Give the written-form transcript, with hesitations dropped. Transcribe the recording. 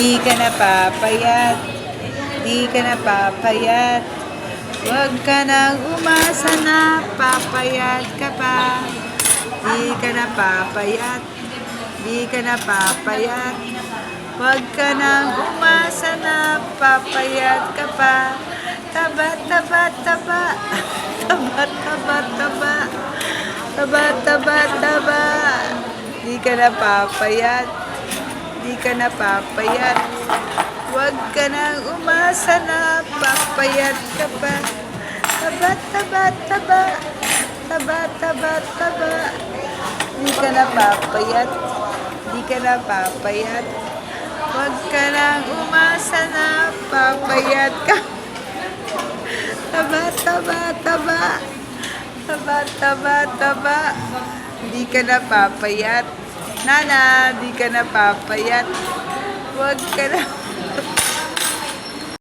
Di ka na papayat, di ka na papayat. Huwag ka nang umasa na papayat ka pa. Di ka na papayat, di ka na papayat. Huwag ka nang umasa na papayat ka pa. Taba, taba, taba. Taba, taba, taba. Taba, taba, taba. Di ka na papayat, di ka na papayat. Huwag ka nang umasa na papayat ka pa. Taba, taba, taba. Taba, taba, taba. Di ka na papayat, di ka na papayat. Huwag ka nang umasa na papayat ka. Taba, taba, taba. Taba, taba, taba. Di ka na papayat. Nana, di ka na papayat. Huwag ka na